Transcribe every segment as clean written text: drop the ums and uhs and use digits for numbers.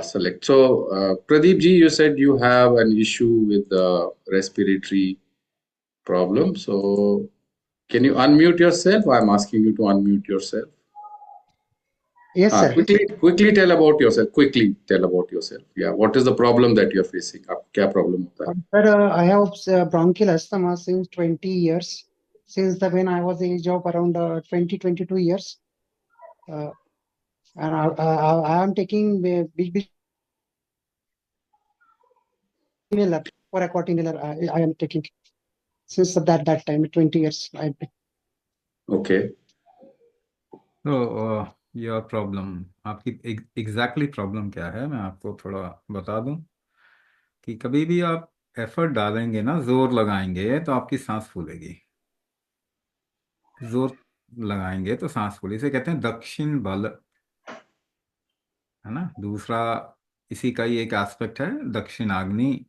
Select. So, Pradeep ji, you said you have an issue with the respiratory problem. So, can you unmute yourself? I'm asking you to unmute yourself. Yes, sir. Quickly tell about yourself. Quickly tell about yourself. Yeah, what is the problem that you're facing? आप क्या problem होता है? Sir, I have bronchial asthma since 20 years, since the when I was age of around 20, 22 years. Uh, and I am taking big inhaler for aquat inhaler. I am taking since that time, 20 years. Okay. तो your problem, आपकी exactly problem क्या है, मैं आपको थोड़ा बता दूं कि कभी भी आप एफर्ट डालेंगे ना, जोर लगाएंगे तो आपकी सांस फूलेगी। जोर लगाएंगे तो सांस फूले, इसे कहते हैं दक्षिण बल, है ना। दूसरा इसी का ही एक एस्पेक्ट है दक्षिण आग्नि।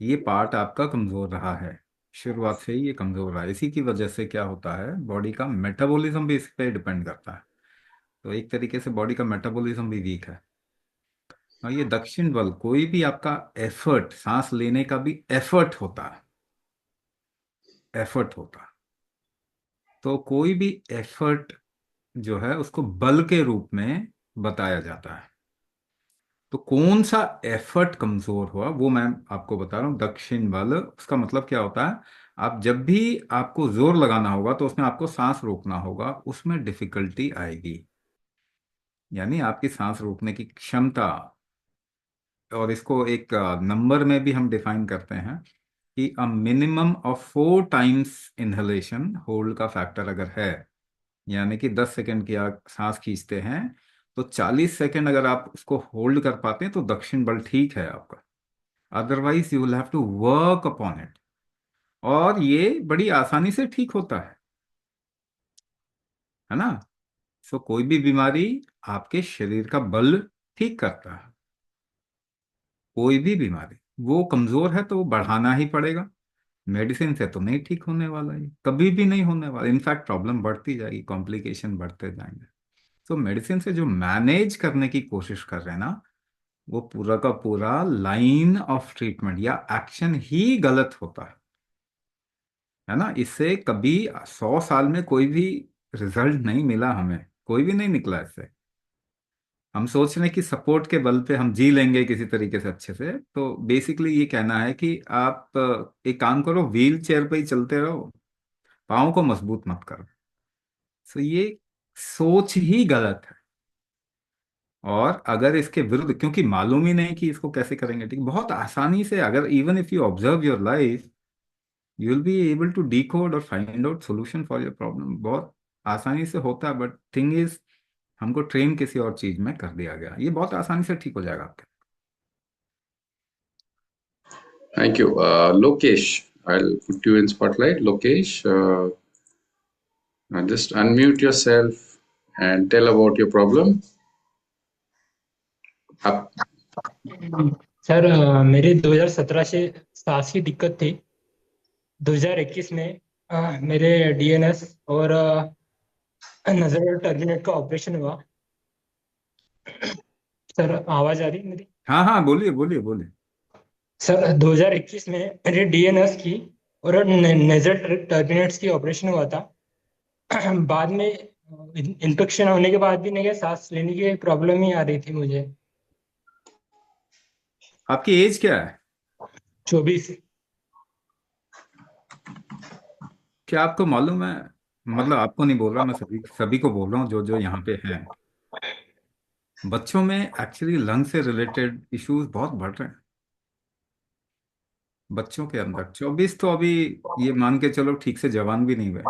ये पार्ट आपका कमजोर रहा है, शुरुआत से ही ये कमजोर रहा है। इसी की वजह से क्या होता है, बॉडी का मेटाबॉलिज्म भी इस पे डिपेंड करता है। तो एक तरीके से बॉडी का मेटाबॉलिज्म भी वीक है। और ये दक्षिण बल, कोई भी आपका एफर्ट, सांस लेने का भी एफर्ट होता है, एफर्ट होता है। तो कोई भी एफर्ट जो है उसको बल के रूप में बताया जाता है। तो कौन सा एफर्ट कमजोर हुआ वो मैं आपको बता रहा हूँ। दक्षिण बल, उसका मतलब क्या होता है, आप जब भी आपको जोर लगाना होगा तो उसमें आपको सांस रोकना होगा, उसमें डिफिकल्टी आएगी। यानी आपकी सांस रोकने की क्षमता, और इसको एक नंबर में भी हम डिफाइन करते हैं कि a minimum of 4 times inhalation hold का फैक्टर अगर है, यानी कि 10 सेकंड की आप सांस खींचते हैं तो 40 सेकंड अगर आप उसको होल्ड कर पाते हैं तो दक्षिण बल ठीक है आपका। Otherwise you will have to work upon it. और ये बड़ी आसानी से ठीक होता है ना। सो कोई भी बीमारी आपके शरीर का बल ठीक करता है। कोई भी बीमारी वो कमजोर है तो वो बढ़ाना ही पड़ेगा। मेडिसिन से तो नहीं ठीक होने वाला, है कभी भी नहीं होने वाला। इनफैक्ट प्रॉब्लम बढ़ती जाएगी, कॉम्प्लिकेशन बढ़ते जाएंगे। तो मेडिसिन से जो मैनेज करने की कोशिश कर रहे हैं ना, वो पूरा का पूरा लाइन ऑफ ट्रीटमेंट या एक्शन ही गलत होता है ना। इससे कभी 100 साल में कोई भी रिजल्ट नहीं मिला, हमें कोई भी नहीं निकला इससे। हम सोच रहे हैं कि सपोर्ट के बल पे हम जी लेंगे किसी तरीके से अच्छे से। तो बेसिकली ये कहना है कि आप एक काम करो, व्हील चेयर पे ही चलते रहो, पाँव को मजबूत मत करो। तो ये सोच ही गलत है। और अगर इसके विरुद्ध, क्योंकि मालूम ही नहीं कि इसको कैसे करेंगे ठीक, बहुत आसानी से अगर even if you observe your life, you will be able to decode और find out solution for your problem. बहुत आसानी से होता है, बट थिंग इज हमको ट्रेन किसी और चीज में कर दिया गया। ये बहुत आसानी से ठीक हो जाएगा आपके। Thank you. Lokesh, I'll put you in spotlight. Lokesh, just unmute yourself and tell about your problem. Up. Sir, मेरे 2017 से सांस की दिक्कत थी। 2021 में मेरे डीएनएस और नजर टर्मिनेट का ऑपरेशन हुआ। सर, आवाज आ रही है मेरी? हाँ हाँ, बोलिए बोलिए बोलिए। सर, 2021 में मेरे डीएनएस की और नजर टर्मिनेट्स की ऑपरेशन हुआ था। बाद में इन्फेक्शन होने के बाद भी नहीं, सांस लेने की प्रॉब्लम ही आ रही थी मुझे। आपकी एज क्या है? 24। क्या आपको मालूम है, मतलब आपको नहीं बोल रहा मैं, सभी सभी को बोल रहा हूँ जो जो यहाँ पे हैं, बच्चों में एक्चुअली लंग से रिलेटेड इश्यूज बहुत बढ़ रहे हैं। बच्चों के अंदर 24 तो अभी ये मान के चलो ठीक से जवान भी नहीं हुए।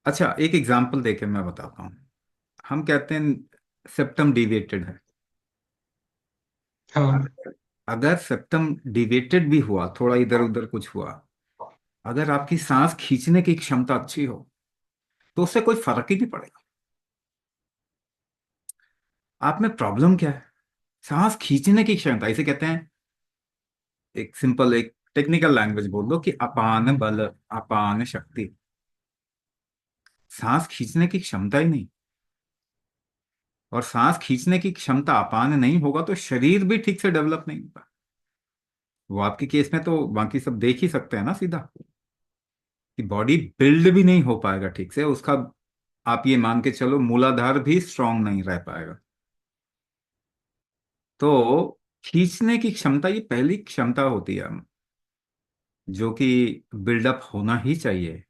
अच्छा, एक एग्जांपल देके मैं बताता हूँ। हम कहते हैं सेप्टम डिविएटेड है। हाँ। अगर सेप्टम डिविएटेड भी हुआ, थोड़ा इधर उधर कुछ हुआ, अगर आपकी सांस खींचने की क्षमता अच्छी हो तो उससे कोई फर्क ही नहीं पड़ेगा। आप में प्रॉब्लम क्या है? सांस खींचने की क्षमता, इसे कहते हैं, एक सिंपल एक टेक्निकल लैंग्वेज बोल दो कि अपान बल, अपान शक्ति। सांस खींचने की क्षमता ही नहीं। और सांस खींचने की क्षमता अपान नहीं होगा तो शरीर भी ठीक से डेवलप नहीं होगा। वो आपके केस में तो बाकी सब देख ही सकते हैं ना सीधा, कि बॉडी बिल्ड भी नहीं हो पाएगा ठीक से उसका। आप ये मान के चलो मूलाधार भी स्ट्रांग नहीं रह पाएगा। तो खींचने की क्षमता ये पहली क्षमता होती है जो कि बिल्डअप होना ही चाहिए।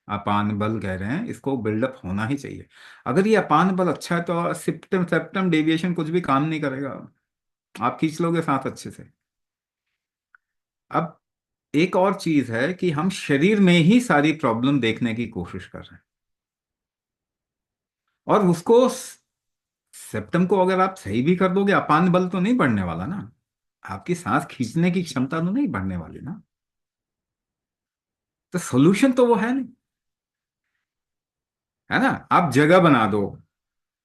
अपान बल कह रहे हैं, इसको बिल्डअप होना ही चाहिए। अगर ये अपान बल अच्छा है तो सिप्टम सेप्टम डेविएशन कुछ भी काम नहीं करेगा, आप खींच लोगे सांस अच्छे से। अब एक और चीज है कि हम शरीर में ही सारी प्रॉब्लम देखने की कोशिश कर रहे हैं, और उसको सेप्टम को अगर आप सही भी कर दोगे, अपान बल तो नहीं बढ़ने वाला ना, आपकी सांस खींचने की क्षमता तो नहीं बढ़ने वाली ना। तो सोल्यूशन तो वो है नहीं, है ना। आप जगह बना दो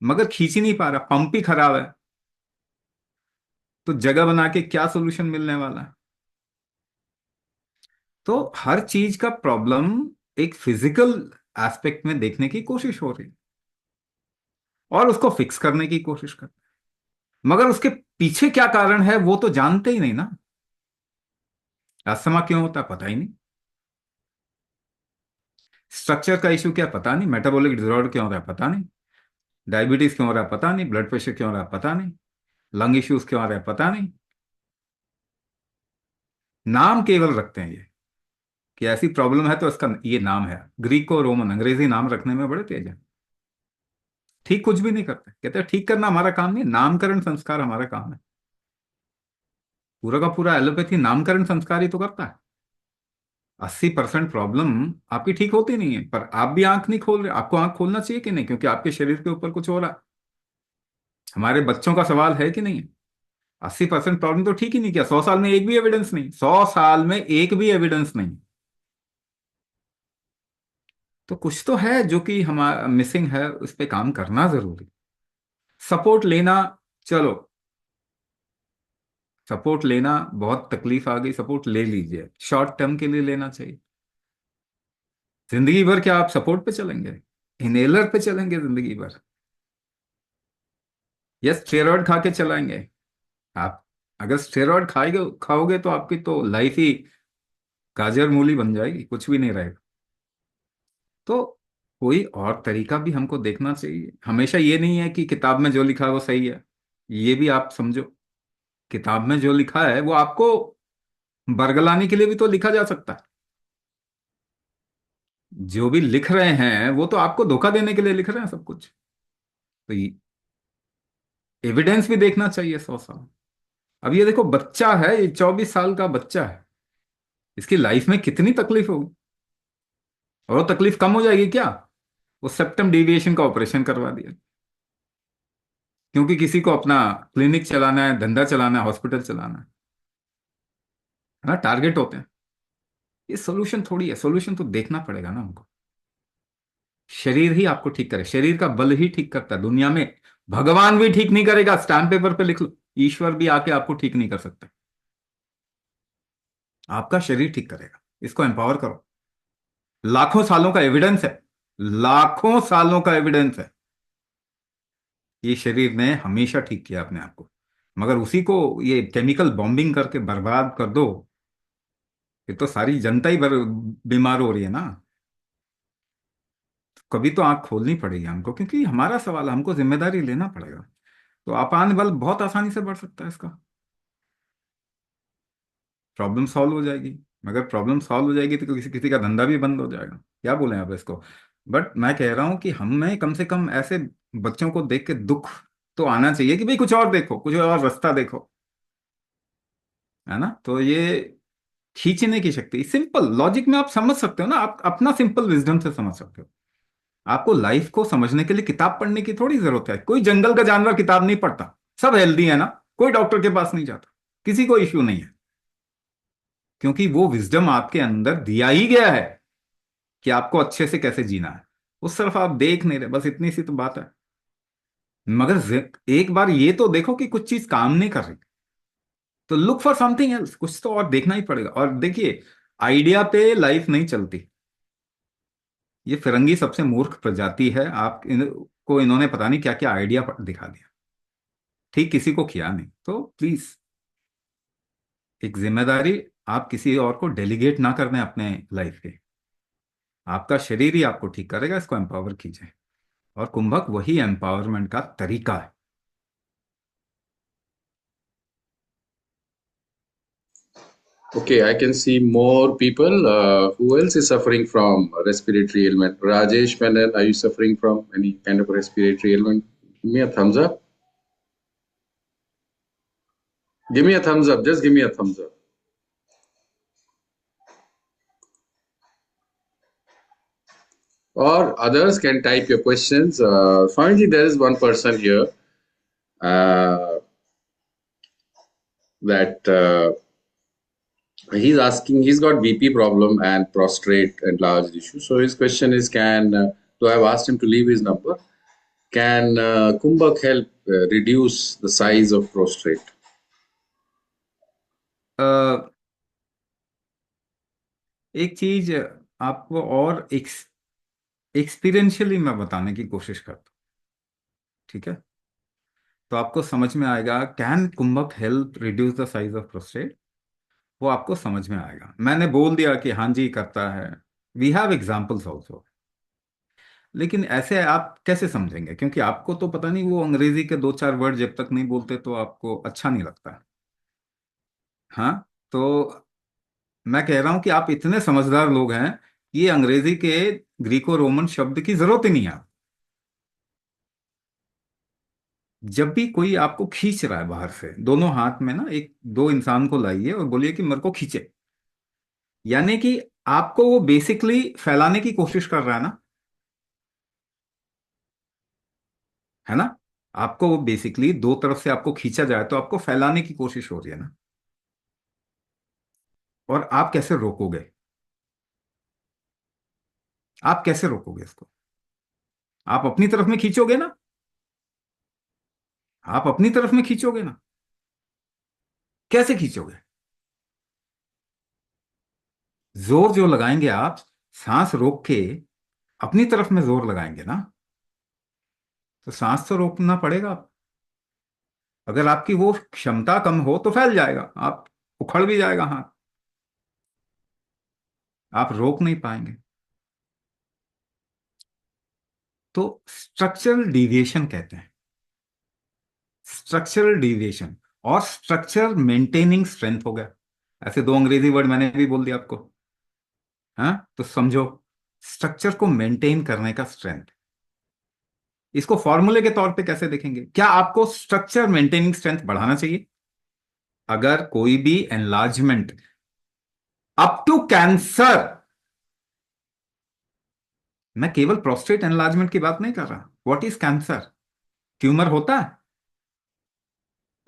मगर खींच ही नहीं पा रहा, पंप ही खराब है, तो जगह बना के क्या सोल्यूशन मिलने वाला है। तो हर चीज का प्रॉब्लम एक फिजिकल एस्पेक्ट में देखने की कोशिश हो रही है और उसको फिक्स करने की कोशिश कर, मगर उसके पीछे क्या कारण है वो तो जानते ही नहीं ना। अस्थमा क्यों होता है पता ही नहीं, स्ट्रक्चर का इश्यू क्या पता नहीं, मेटाबॉलिक डिसऑर्डर क्यों हो रहा है पता नहीं, डायबिटीज क्यों हो रहा है पता नहीं, ब्लड प्रेशर क्यों हो रहा है पता नहीं, लंग इश्यूज क्यों आ रहे हैं पता नहीं। नाम केवल रखते हैं ये कि ऐसी प्रॉब्लम है तो इसका ये नाम है। ग्रीक और रोमन अंग्रेजी नाम रखने में बड़े तेज हैं, ठीक कुछ भी नहीं करते, कहते हैं ठीक करना हमारा काम नहीं, नामकरण संस्कार हमारा काम है। पूरा का पूरा एलोपैथी नामकरण संस्कार ही तो करता है। 80% प्रॉब्लम आपकी ठीक होती नहीं है, पर आप भी आंख नहीं खोल रहे। आपको आंख खोलना चाहिए कि नहीं, क्योंकि आपके शरीर के ऊपर कुछ हो रहा है। हमारे बच्चों का सवाल है कि नहीं, 80% प्रॉब्लम तो ठीक ही नहीं किया। 100 साल में एक भी एविडेंस नहीं, 100 साल में एक भी एविडेंस नहीं। तो कुछ तो है जो कि हमारा मिसिंग है, उस पर काम करना जरूरी। सपोर्ट लेना, चलो सपोर्ट लेना, बहुत तकलीफ आ गई सपोर्ट ले लीजिए, शॉर्ट टर्म के लिए लेना चाहिए। जिंदगी भर क्या आप सपोर्ट पे चलेंगे, इनहेलर पे चलेंगे जिंदगी भर, या स्टेरॉयड खा के चलाएंगे आप? अगर स्टेरॉयड खाएगे खाओगे तो आपकी तो लाइफ ही गाजर मूली बन जाएगी, कुछ भी नहीं रहेगा। तो कोई और तरीका भी हमको देखना चाहिए। हमेशा ये नहीं है कि किताब में जो लिखा है वो सही है, ये भी आप समझो। किताब में जो लिखा है वो आपको बरगलाने के लिए भी तो लिखा जा सकता है। जो भी लिख रहे हैं वो तो आपको धोखा देने के लिए लिख रहे हैं सब कुछ। तो एविडेंस भी देखना चाहिए 100 साल। अब ये देखो बच्चा है, ये 24 साल का बच्चा है, इसकी लाइफ में कितनी तकलीफ होगी, और वो तकलीफ कम हो जाएगी क्या? वो सेप्टम डेविएशन का ऑपरेशन करवा दिया, क्योंकि किसी को अपना क्लिनिक चलाना है, धंधा चलाना है, हॉस्पिटल चलाना है ना, टारगेट होते हैं। ये सोल्यूशन थोड़ी है, सोल्यूशन तो देखना पड़ेगा ना हमको। शरीर ही आपको ठीक करे, शरीर का बल ही ठीक करता है दुनिया में। भगवान भी ठीक नहीं करेगा, स्टैम्प पेपर पे लिख लो, ईश्वर भी आके आपको ठीक नहीं कर सकता। आपका शरीर ठीक करेगा, इसको एम्पावर करो। लाखों सालों का एविडेंस है, लाखों सालों का एविडेंस है, ये शरीर ने हमेशा ठीक किया अपने आप को। मगर उसी को ये केमिकल बॉम्बिंग करके बर्बाद कर दो, फिर तो सारी जनता ही बीमार हो रही है ना। कभी तो आंख खोलनी पड़ेगी हमको, क्योंकि हमारा सवाल है, हमको जिम्मेदारी लेना पड़ेगा। तो अपान बल बहुत आसानी से बढ़ सकता है इसका, प्रॉब्लम सॉल्व हो जाएगी। मगर प्रॉब्लम सॉल्व हो जाएगी तो किसी किसी का धंधा भी बंद हो जाएगा, क्या बोले आप इसको। बट मैं कह रहा हूं कि हमें कम से कम ऐसे बच्चों को देख के दुख तो आना चाहिए कि भाई कुछ और देखो, कुछ और रास्ता देखो, है ना। तो ये खींचने की शक्ति सिंपल लॉजिक में आप समझ सकते हो ना, आप अपना सिंपल विजडम से समझ सकते हो। आपको लाइफ को समझने के लिए किताब पढ़ने की थोड़ी जरूरत है। कोई जंगल का जानवर किताब नहीं पढ़ता, सब हेल्दी है ना, कोई डॉक्टर के पास नहीं जाता, किसी को इश्यू नहीं है, क्योंकि वो विजडम आपके अंदर दिया ही गया है कि आपको अच्छे से कैसे जीना है। उस तरफ आप देख नहीं रहे, बस इतनी सी तो बात है। मगर एक बार ये तो देखो कि कुछ चीज काम नहीं कर रही, तो लुक फॉर समथिंग एल्स, कुछ तो और देखना ही पड़ेगा। और देखिए, आइडिया पे लाइफ नहीं चलती, ये फिरंगी सबसे मूर्ख प्रजाति है। आप को इन्होंने पता नहीं क्या क्या आइडिया दिखा दिया, ठीक किसी को किया नहीं। तो प्लीज, एक जिम्मेदारी आप किसी और को डेलीगेट ना करने अपने लाइफ के। आपका शरीर ही आपको ठीक करेगा, इसको एम्पावर कीजिए। और कुंभक वही एम्पावरमेंट का तरीका है। Okay, I can see more people. Who else is suffering from respiratory ailment? Rajesh Menon, are you suffering from any kind of respiratory ailment? Give me a thumbs up. Give me a thumbs up. Just give me a thumbs up. Or others can type your questions. Swamiji, there is one person here that he's asking, he's got BP problem and prostate enlarged issue. So his question is, so I've asked him to leave his number. Can Kumbhak help reduce the size of prostate? एक चीज आपको और experientially मैं बताने की कोशिश करता हूँ, ठीक है? तो आपको समझ में आएगा, can kumbhak help reduce the size of prostate, वो आपको समझ में आएगा। मैंने बोल दिया कि हाँ जी करता है, वी हैव एग्जाम्पल्स ऑल्सो, लेकिन ऐसे आप कैसे समझेंगे? क्योंकि आपको तो पता नहीं, वो अंग्रेजी के दो चार वर्ड जब तक नहीं बोलते तो आपको अच्छा नहीं लगता। हाँ, तो मैं कह रहा हूं कि आप इतने समझदार लोग हैं, ये अंग्रेजी के ग्रीको रोमन शब्द की जरूरत ही नहीं है। जब भी कोई आपको खींच रहा है बाहर से, दोनों हाथ में ना एक दो इंसान को लाइए और बोलिए कि मेरे को खींचे, यानी कि आपको वो बेसिकली फैलाने की कोशिश कर रहा है ना, है ना? आपको वो बेसिकली दो तरफ से आपको खींचा जाए तो आपको फैलाने की कोशिश हो रही है ना। और आप कैसे रोकोगे? आप कैसे रोकोगे इसको? आप अपनी तरफ में खींचोगे ना, आप अपनी तरफ में खींचोगे ना। कैसे खींचोगे? जोर जो लगाएंगे आप, सांस रोक के अपनी तरफ में जोर लगाएंगे ना, तो सांस तो रोकना पड़ेगा। अगर आपकी वो क्षमता कम हो तो फैल जाएगा, आप उखड़ भी जाएगा हाथ, आप रोक नहीं पाएंगे। तो स्ट्रक्चरल डिविएशन कहते हैं, स्ट्रक्चरल डिविएशन। और स्ट्रक्चर मेंटेनिंग स्ट्रेंथ हो गया, ऐसे दो अंग्रेजी वर्ड मैंने भी बोल दिया आपको। हाँ, तो समझो, स्ट्रक्चर को मेंटेन करने का स्ट्रेंथ, इसको फॉर्मूले के तौर पे कैसे देखेंगे? क्या आपको स्ट्रक्चर मेंटेनिंग स्ट्रेंथ बढ़ाना चाहिए? अगर कोई भी एनलार्जमेंट अप टू कैंसर, मैं केवल प्रोस्टेट एनलार्जमेंट की बात नहीं कर रहा, व्हाट इज कैंसर? ट्यूमर होता है,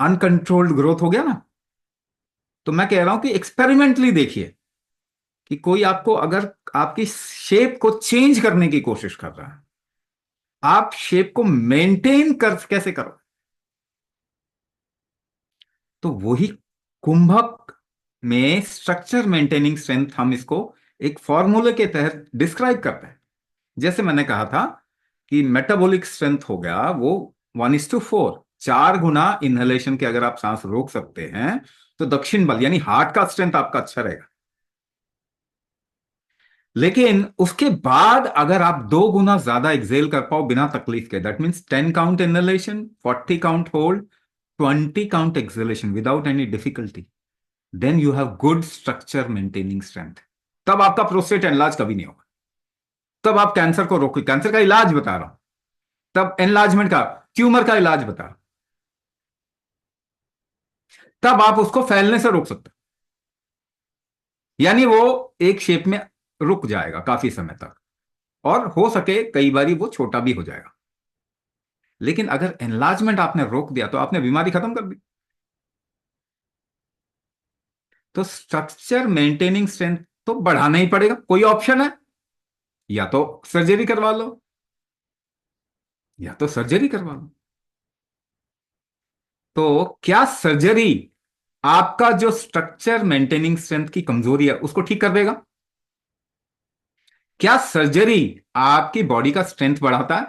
अनकंट्रोल्ड ग्रोथ हो गया ना। तो मैं कह रहा हूं कि एक्सपेरिमेंटली देखिए कि कोई आपको अगर आपकी शेप को चेंज करने की कोशिश कर रहा है, आप शेप को मेंटेन कर कैसे करो? तो वही कुंभक में स्ट्रक्चर मेंटेनिंग स्ट्रेंथ, हम इसको एक फॉर्मूले के तहत डिस्क्राइब करते हैं। जैसे मैंने कहा था कि मेटाबॉलिक स्ट्रेंथ हो गया वो 1:4, 4 गुना इनहेलेशन के अगर आप सांस रोक सकते हैं तो दक्षिण बल यानी हार्ट का स्ट्रेंथ आपका अच्छा रहेगा। लेकिन उसके बाद अगर आप 2 गुना ज्यादा एक्सेल कर पाओ बिना तकलीफ के, that means 10 count inhalation, 40 count hold, 20 count exhalation without any difficulty, then you have good structure maintaining strength. तब आपका प्रोस्टेट एनलार्ज कभी नहीं होगा, तब आप कैंसर को रोको। कैंसर का इलाज बता रहा हूं, तब एनलार्जमेंट का, ट्यूमर का इलाज बता रहा हूं, तब आप उसको फैलने से रोक सकते हो। यानी वो एक शेप में रुक जाएगा काफी समय तक, और हो सके कई बारी वो छोटा भी हो जाएगा। लेकिन अगर एनलार्जमेंट आपने रोक दिया तो आपने बीमारी खत्म कर दी। तो स्ट्रक्चर मेंटेनिंग स्ट्रेंथ तो बढ़ाना ही पड़ेगा, कोई ऑप्शन है? या तो सर्जरी करवा लो, या तो सर्जरी करवा लो। तो क्या सर्जरी आपका जो स्ट्रक्चर मेंटेनिंग स्ट्रेंथ की कमजोरी है उसको ठीक कर देगा? क्या सर्जरी आपकी बॉडी का स्ट्रेंथ बढ़ाता है?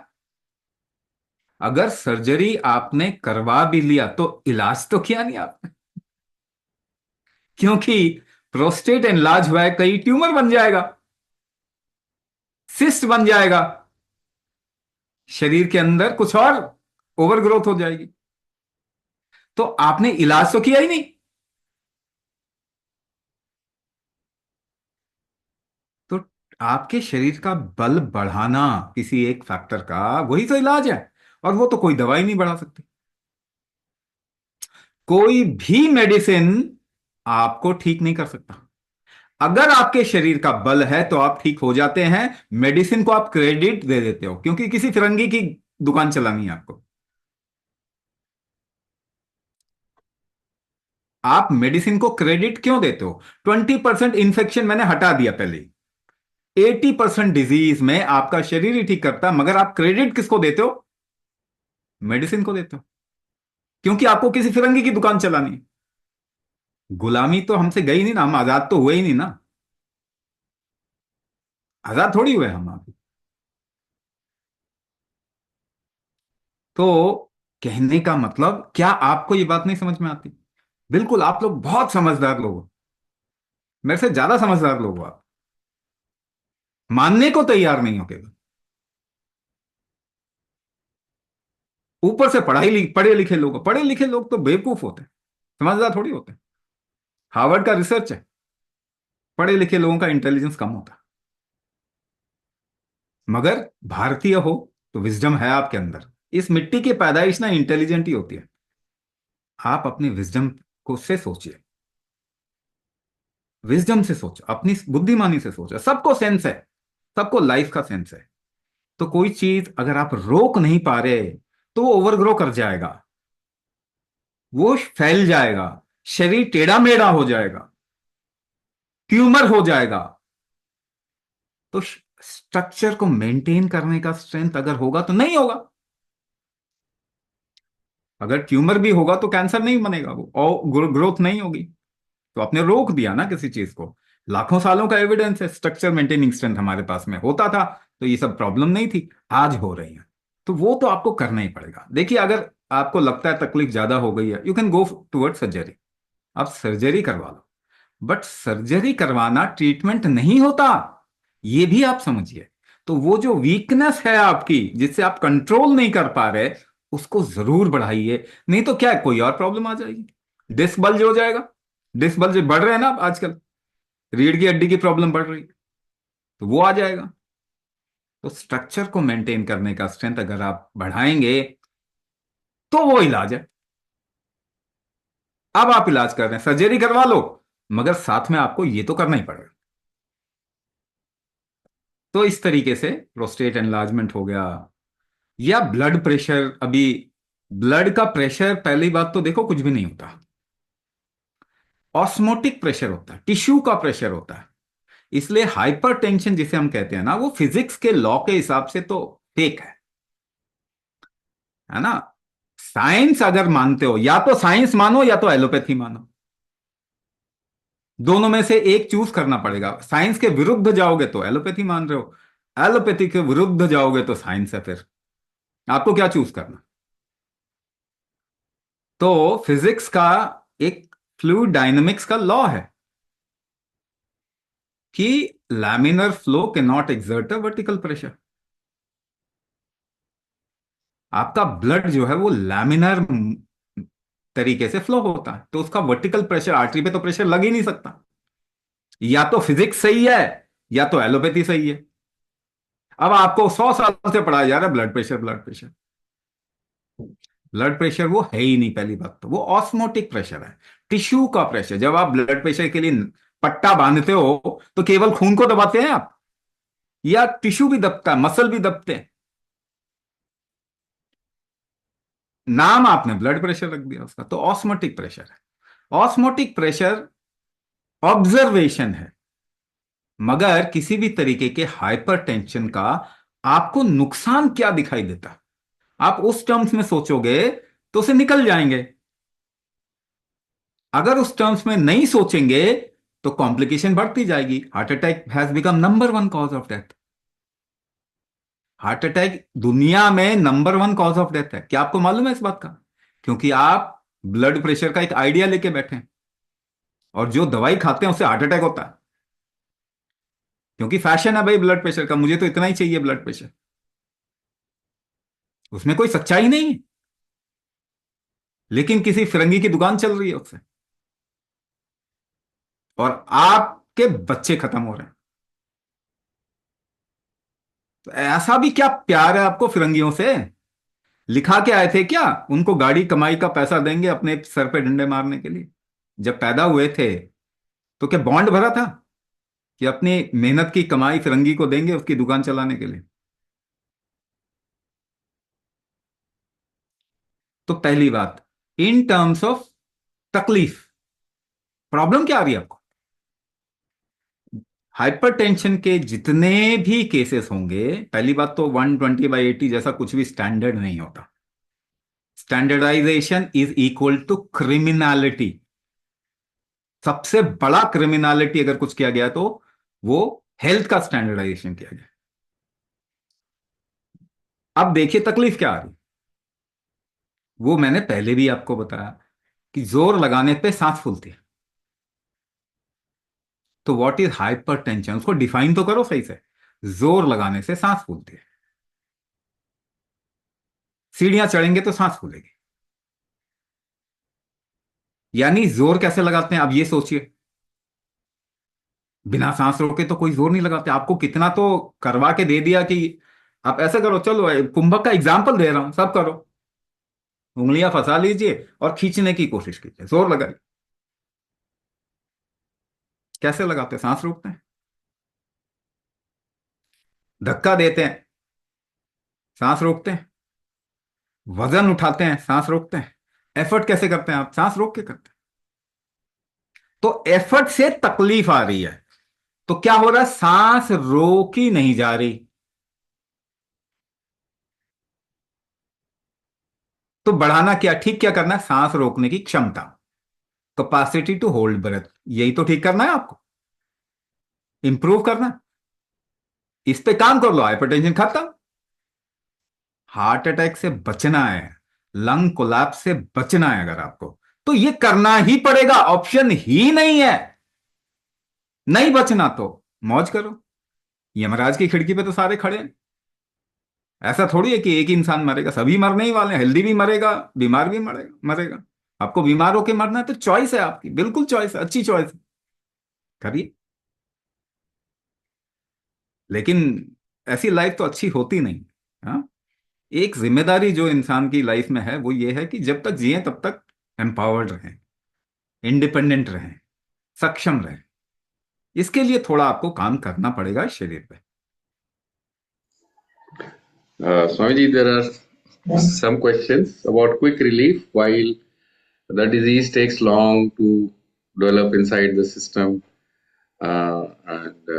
अगर सर्जरी आपने करवा भी लिया तो इलाज तो किया नहीं आपने, क्योंकि प्रोस्टेट एनलार्ज हुआ है, कहीं ट्यूमर बन जाएगा, सिस्ट बन जाएगा, शरीर के अंदर कुछ और ओवर ग्रोथ हो जाएगी। तो आपने इलाज तो किया ही नहीं। तो आपके शरीर का बल बढ़ाना किसी एक फैक्टर का, वही तो इलाज है। और वो तो कोई दवाई नहीं बढ़ा सकती। कोई भी मेडिसिन आपको ठीक नहीं कर सकता। अगर आपके शरीर का बल है तो आप ठीक हो जाते हैं। मेडिसिन को आप क्रेडिट दे देते हो, क्योंकि किसी फिरंगी की दुकान चलानी है आपको। आप मेडिसिन को क्रेडिट क्यों देते हो? 20% इंफेक्शन मैंने हटा दिया पहले, 80% डिजीज में आपका शरीर ही ठीक करता है, मगर आप क्रेडिट किसको देते हो? मेडिसिन को देते हो, क्योंकि आपको किसी फिरंगी की दुकान चलानी है। गुलामी तो हमसे गई नहीं ना, हम आजाद तो हुए ही नहीं ना। आजाद थोड़ी हुए हम अभी। तो कहने का मतलब, क्या आपको ये बात नहीं समझ में आती? बिल्कुल, आप लोग बहुत समझदार लोग हो, मेरे से ज्यादा समझदार लोग हो आप। मानने को तैयार नहीं हो केवल। ऊपर से पढ़े लिखे लोग तो बेवकूफ होते हैं, समझदार थोड़ी होते हैं। हार्वर्ड का रिसर्च है, पढ़े लिखे लोगों का इंटेलिजेंस कम होता है। मगर भारतीय हो तो विजडम है आपके अंदर। इस मिट्टी की पैदाइश ना इंटेलिजेंट ही होती है। आप अपनी विजडम को से सोचिए, विजडम से सोचो, अपनी बुद्धिमानी से सोचो। सबको सेंस है, सबको लाइफ का सेंस है। तो कोई चीज अगर आप रोक नहीं पा रहे तो वो ओवरग्रो कर जाएगा, वो फैल जाएगा, शरीर टेढ़ा मेढ़ा हो जाएगा, ट्यूमर हो जाएगा। तो स्ट्रक्चर को मेंटेन करने का स्ट्रेंथ अगर होगा तो नहीं होगा। अगर ट्यूमर भी होगा तो कैंसर नहीं बनेगा, वो और ग्रोथ नहीं होगी। तो आपने रोक दिया ना किसी चीज को। लाखों सालों का एविडेंस है, स्ट्रक्चर मेंटेनिंग स्ट्रेंथ हमारे पास में होता था तो ये सब प्रॉब्लम नहीं थी, आज हो रही है। तो वो तो आपको करना ही पड़ेगा। देखिए, अगर आपको लगता है तकलीफ ज्यादा हो गई है, you can go toward surgery. आप सर्जरी करवा लो। बट सर्जरी करवाना ट्रीटमेंट नहीं होता, ये भी आप समझिए। तो वो जो वीकनेस है आपकी, जिससे आप कंट्रोल नहीं कर पा रहे, उसको जरूर बढ़ाइए। नहीं तो क्या है, कोई और प्रॉब्लम आ जाएगी। डिस्क बल्ज हो जाएगा। डिस्क बल्ज बढ़ रहे हैं ना आजकल, रीढ़ की हड्डी की प्रॉब्लम बढ़ रही है, तो वो आ जाएगा। तो स्ट्रक्चर को मेंटेन करने का स्ट्रेंथ अगर आप बढ़ाएंगे तो वो इलाज है। अब आप इलाज कर रहे हैं, सर्जरी करवा लो, मगर साथ में आपको ये तो करना ही पड़ेगा। तो इस तरीके से प्रोस्टेट एनलार्जमेंट हो गया। या ब्लड प्रेशर, अभी ब्लड का प्रेशर, पहली बात तो देखो कुछ भी नहीं होता। ऑस्मोटिक प्रेशर होता है, टिश्यू का प्रेशर होता है। इसलिए हाइपरटेंशन जिसे हम कहते हैं ना, वो फिजिक्स के लॉ के हिसाब से तो फेक है ना। साइंस अगर मानते हो, या तो साइंस मानो या तो एलोपैथी मानो, दोनों में से एक चूज करना पड़ेगा। साइंस के विरुद्ध जाओगे तो एलोपैथी मान रहे हो, एलोपैथी के विरुद्ध जाओगे तो साइंस है। फिर आपको क्या चूज करना? तो फिजिक्स का एक फ्लूइड डायनेमिक्स का लॉ है कि laminar flow can not exert a vertical pressure. आपका ब्लड जो है वो लैमिनर तरीके से फ्लो होता है, तो उसका वर्टिकल प्रेशर, आर्टरी पे तो प्रेशर लग ही नहीं सकता। या तो फिजिक्स सही है या तो एलोपैथी सही है। अब आपको 100 साल से पढ़ाया जा रहा है blood pressure, blood pressure. Blood pressure वो है ही नहीं। पहली बात तो वो ऑस्मोटिक प्रेशर है, टिश्यू का प्रेशर। जब आप ब्लड प्रेशर के लिए पट्टा बांधते हो तो केवल खून को दबाते हैं आप, या टिश्यू भी दबता है, मसल भी दबते हैं। नाम आपने ब्लड प्रेशर रख दिया उसका, तो ऑस्मोटिक प्रेशर है। ऑस्मोटिक प्रेशर ऑब्जर्वेशन है, मगर किसी भी तरीके के हाइपरटेंशन का आपको नुकसान क्या दिखाई देता? आप उस टर्म्स में सोचोगे तो उसे निकल जाएंगे। अगर उस टर्म्स में नहीं सोचेंगे तो कॉम्प्लिकेशन बढ़ती जाएगी। Heart attack has become number 1 cause of death. Heart attack दुनिया में नंबर 1 कॉज ऑफ डेथ है। क्या आपको मालूम है इस बात का? क्योंकि आप ब्लड प्रेशर का एक आइडिया लेके बैठे हैं, और जो दवाई खाते हैं उससे हार्ट अटैक होता है, क्योंकि फैशन है भाई ब्लड प्रेशर का, मुझे तो इतना ही चाहिए ब्लड प्रेशर। उसमें कोई सच्चाई नहीं है, लेकिन किसी फिरंगी की दुकान चल रही है उससे, और आपके बच्चे खत्म हो रहे हैं। तो ऐसा भी क्या प्यार है आपको फिरंगियों से? लिखा के आए थे क्या उनको गाड़ी कमाई का पैसा देंगे अपने सर पे डंडे मारने के लिए? जब पैदा हुए थे तो क्या बॉन्ड भरा था कि अपनी मेहनत की कमाई फिरंगी को देंगे उसकी दुकान चलाने के लिए? तो पहली बात, इन टर्म्स ऑफ तकलीफ, प्रॉब्लम क्या आ रही है आपको? हाइपरटेंशन के जितने भी केसेस होंगे, पहली बात तो 120/80 जैसा कुछ भी स्टैंडर्ड नहीं होता। Standardization is equal to criminality. सबसे बड़ा क्रिमिनलिटी अगर कुछ किया गया तो वो हेल्थ का स्टैंडर्डाइजेशन किया गया। अब देखिए तकलीफ क्या आ रही, वो मैंने पहले भी आपको बताया कि जोर लगाने पे सांस फूलती है। तो व्हाट इज हाइपरटेंशन, उसको डिफाइन तो करो सही से। जोर लगाने से सांस फूलती है, सीढ़ियां चढ़ेंगे तो सांस फूलेगी। यानी जोर कैसे लगाते हैं आप ये सोचिए। बिना सांस रोके तो कोई जोर नहीं लगाते। आपको कितना तो करवा के दे दिया कि आप ऐसा करो, चलो कुंभक का एग्जाम्पल दे रहा हूं, सब करो, उंगलियां फंसा लीजिए और खींचने की कोशिश कीजिए, जोर लगाइए। कैसे लगाते हैं? सांस रोकते हैं, धक्का देते हैं, सांस रोकते हैं, वजन उठाते हैं, सांस रोकते हैं। एफर्ट कैसे करते हैं आप? सांस रोक के करते हैं। तो एफर्ट से तकलीफ आ रही है, तो क्या हो रहा है? सांस रोकी नहीं जा रही। तो बढ़ाना क्या, ठीक क्या करना है? सांस रोकने की क्षमता, कैपेसिटी टू होल्ड ब्रेथ, यही तो ठीक करना है आपको, इंप्रूव करना है। इस पे काम कर लो, हाइपरटेंशन खत्म। हार्ट अटैक से बचना है, लंग कोलैप्स से बचना है अगर आपको, तो ये करना ही पड़ेगा, ऑप्शन ही नहीं है। नहीं बचना तो मौज करो, यमराज की खिड़की पे तो सारे खड़े हैं। ऐसा थोड़ी है कि एक ही इंसान मरेगा, सभी मरने ही वाले हैं। हेल्दी भी मरेगा, बीमार भी मरेगा मरेगा। आपको बीमार होके मरना है तो चॉइस है आपकी, बिल्कुल चॉइस है, अच्छी चॉइस है, करिए। लेकिन ऐसी लाइफ तो अच्छी होती नहीं। हाँ, एक जिम्मेदारी जो इंसान की लाइफ में है वो ये है कि जब तक जिए तब तक एम्पावर्ड रहें, इंडिपेंडेंट रहें, सक्षम रहें। इसके लिए थोड़ा आपको काम करना पड़ेगा इस शरीर पे। Swamiji, there are some questions about quick relief while the disease takes long to develop inside the system, and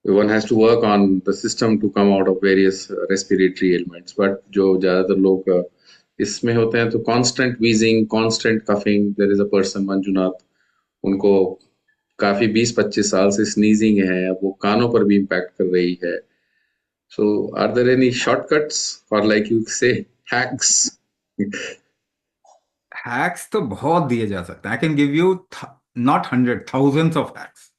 one has to work on the system to come out of various respiratory ailments. But जो ज़्यादातर लोग इसमें होते हैं तो constant wheezing, constant coughing. There is a person Manjunath, उनको काफी 20-25 साल से स्नीजिंग है, अब वो कानों पर भी इम्पैक्ट कर रही है। So are there any shortcuts or like you say hacks? Hacks तो बहुत दिए जा सकते हैं, I can give you not hundred, thousands of hacks,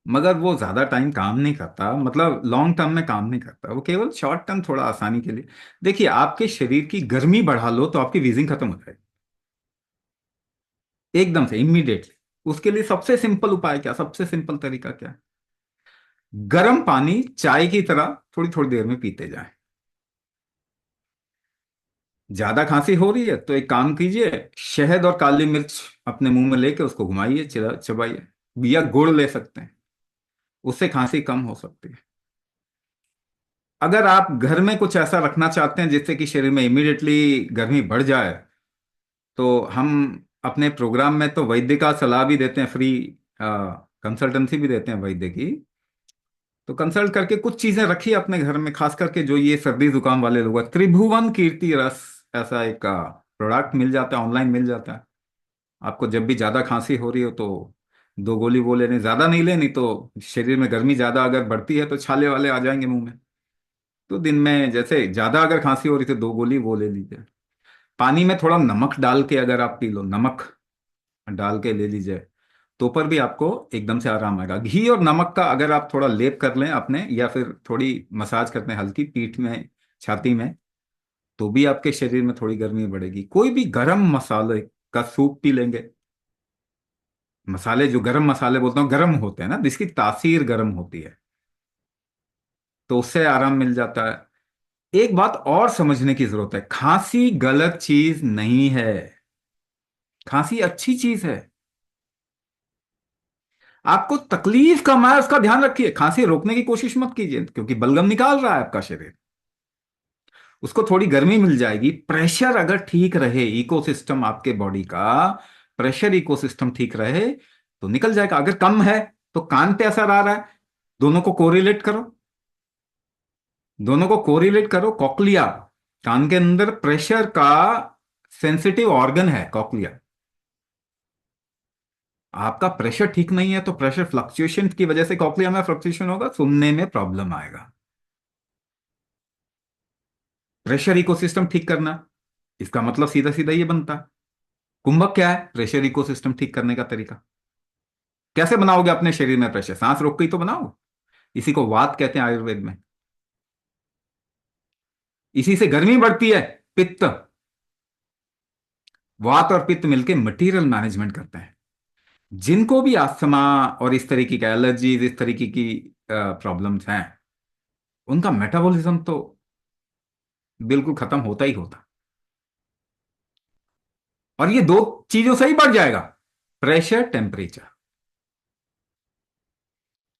मगर वो ज्यादा टाइम काम नहीं करता, मतलब लॉन्ग टर्म में काम नहीं करता, वो केवल शॉर्ट टर्म थोड़ा आसानी के लिए। देखिए, आपके शरीर की गर्मी बढ़ा लो तो आपकी वीजिंग खत्म हो जाएगी एकदम से, इमीडिएटली। उसके लिए सबसे सिंपल उपाय क्या, सबसे सिंपल तरीका क्या है? गर्म पानी चाय की तरह थोड़ी थोड़ी देर में पीते जाएं। ज्यादा खांसी हो रही है तो एक काम कीजिए, शहद और काली मिर्च अपने मुंह में लेके उसको घुमाइए, चबाइए, या गुड़ ले सकते हैं, उससे खांसी कम हो सकती है। अगर आप घर में कुछ ऐसा रखना चाहते हैं जिससे कि शरीर में इमीडिएटली गर्मी बढ़ जाए, तो हम अपने प्रोग्राम में तो वैद्य का सलाह भी देते हैं, फ्री कंसल्टेंसी भी देते हैं वैद्य की। तो कंसल्ट करके कुछ चीजें रखिए अपने घर में, खास करके जो ये सर्दी जुकाम वाले लोग हैं, त्रिभुवन कीर्ति रस ऐसा एक प्रोडक्ट मिल जाता है, ऑनलाइन मिल जाता है। आपको जब भी ज्यादा खांसी हो रही हो तो 2 गोली वो लेने, ज्यादा नहीं लेनी, तो शरीर में गर्मी ज्यादा अगर बढ़ती है तो छाले वाले आ जाएंगे मुंह में। तो दिन में जैसे ज्यादा अगर खांसी हो रही तो 2 गोली वो ले लीजिए। पानी में थोड़ा नमक डाल के अगर आप पी लो, नमक डाल के ले लीजिए, तो पर भी आपको एकदम से आराम आएगा। घी और नमक का अगर आप थोड़ा लेप कर लें अपने, या फिर थोड़ी मसाज करते हैं हल्की पीठ में, छाती में, तो भी आपके शरीर में थोड़ी गर्मी बढ़ेगी। कोई भी गरम मसाले का सूप पी लेंगे, मसाले जो गरम मसाले बोलते हैं गरम होते हैं ना, जिसकी तासीर गरम होती है, तो उससे आराम मिल जाता है। एक बात और समझने की जरूरत है, खांसी गलत चीज नहीं है, खांसी अच्छी चीज है। आपको तकलीफ कम है उसका ध्यान रखिए, खांसी रोकने की कोशिश मत कीजिए, क्योंकि बलगम निकाल रहा है आपका शरीर, उसको थोड़ी गर्मी मिल जाएगी। प्रेशर अगर ठीक रहे, इकोसिस्टम आपके बॉडी का प्रेशर इकोसिस्टम ठीक रहे तो निकल जाएगा। अगर कम है तो कान पे असर आ रहा है, दोनों को कोरिलेट करो, दोनों को कोरिलेट करो। कॉक्लिया, कान के अंदर प्रेशर का सेंसिटिव ऑर्गन है कॉक्लिया। आपका प्रेशर ठीक नहीं है तो प्रेशर फ्लक्चुएशन की वजह से कॉक्लिया में फ्लक्चुएशन होगा, सुनने में प्रॉब्लम आएगा। प्रेशर इकोसिस्टम ठीक करना, इसका मतलब सीधा सीधा ये बनता है। कुंभक क्या है? प्रेशर इकोसिस्टम ठीक करने का तरीका। कैसे बनाओगे अपने शरीर में प्रेशर? सांस रोक के ही तो बनाओ। इसी को वात कहते हैं आयुर्वेद में। इसी से गर्मी बढ़ती है, पित्त। वात और पित्त मिलके मटेरियल मैनेजमेंट करते हैं। जिनको भी अस्थमा और इस तरीके की एलर्जीज, इस तरीके की प्रॉब्लम्स हैं, उनका मेटाबॉलिज्म तो बिल्कुल खत्म होता ही होता। और ये 2 चीजों से ही बढ़ जाएगा, प्रेशर, टेम्परेचर।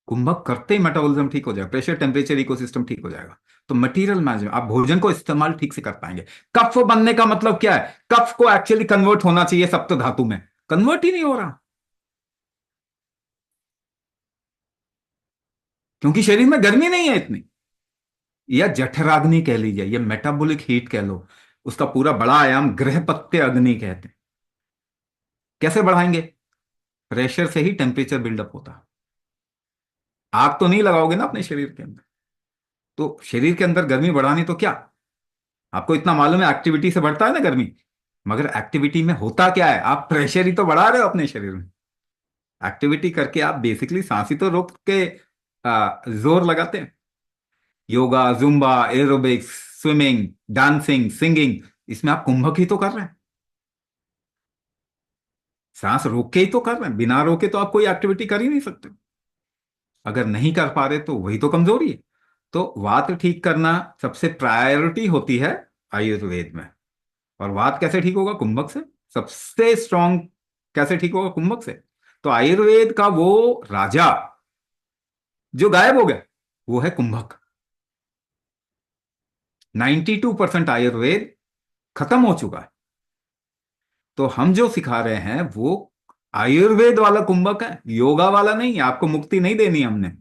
कुंभक करते ही मेटाबॉलिज्म ठीक हो जाएगा, प्रेशर, टेम्परेचर, इकोसिस्टम ठीक हो जाएगा। तो मटेरियल मैनेजमेंट, आप भोजन को इस्तेमाल ठीक से कर पाएंगे। कफ बनने का मतलब क्या है? कफ को एक्चुअली कन्वर्ट होना चाहिए सप्त धातु में, कन्वर्ट ही नहीं हो रहा, क्योंकि शरीर में गर्मी नहीं है इतनी। या जठराग्नि कह लीजिए, या मेटाबॉलिक हीट कह लो, उसका पूरा बड़ा आयाम गृहपत्य अग्नि कहते हैं। कैसे बढ़ाएंगे? प्रेशर से ही टेम्परेचर बिल्डअप होता है। आग तो नहीं लगाओगे ना अपने शरीर के अंदर, तो शरीर के अंदर गर्मी बढ़ानी तो क्या, आपको इतना मालूम है एक्टिविटी से बढ़ता है ना गर्मी, मगर एक्टिविटी में होता क्या है? आप प्रेशर ही तो बढ़ा रहे हो अपने शरीर में। एक्टिविटी करके आप बेसिकली सांस ही तो रोक के जोर लगाते हैं। Yoga, Zumba, aerobics, swimming, dancing, singing, इसमें आप कुंभक ही तो कर रहे हैं, सांस रोक के ही तो कर रहे हैं। बिना रोके तो आप कोई एक्टिविटी कर ही नहीं सकते। अगर नहीं कर पा रहे तो वही तो कमजोरी है। तो वात ठीक करना सबसे प्रायोरिटी होती है आयुर्वेद में। और वात कैसे ठीक होगा? कुंभक से। सबसे स्ट्रांग कैसे ठीक होगा? कुंभक से। तो आयुर्वेद का वो राजा जो गायब हो गया, वो है कुंभक। 92% आयुर्वेद खत्म हो चुका है। तो हम जो सिखा रहे हैं वो आयुर्वेद वाला कुंभक है, योगा वाला नहीं है। आपको मुक्ति नहीं देनी हमने,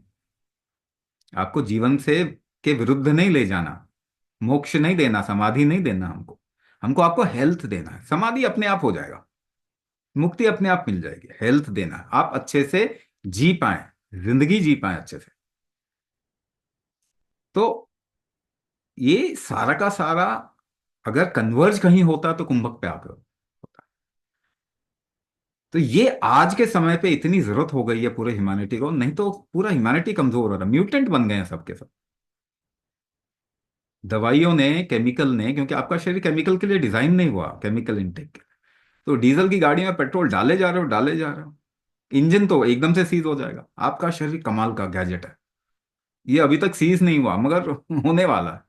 आपको जीवन से के विरुद्ध नहीं ले जाना, मोक्ष नहीं देना, समाधि नहीं देना हमको। हमको आपको हेल्थ देना है। समाधि अपने आप हो जाएगा, मुक्ति अपने आप मिल जाएगी। हेल्थ देना है, आप अच्छे से जी पाए, जिंदगी जी पाए अच्छे से। तो ये सारा का सारा अगर कन्वर्ज कहीं होता तो कुंभक पे आकर होता। तो ये आज के समय पे इतनी जरूरत हो गई है पूरे ह्यूमैनिटी को, नहीं तो पूरा ह्यूमैनिटी कमजोर हो रहा, म्यूटेंट बन गए हैं सबके सब। दवाइयों ने, केमिकल ने, क्योंकि आपका शरीर केमिकल के लिए डिजाइन नहीं हुआ, केमिकल इनटेक के। तो डीजल की गाड़ी में पेट्रोल डाले जा रहे हो, डाले जा रहे हो, इंजन तो एकदम से सीज हो जाएगा। आपका शरीर कमाल का गैजेट है, ये अभी तक सीज नहीं हुआ मगर होने वाला है।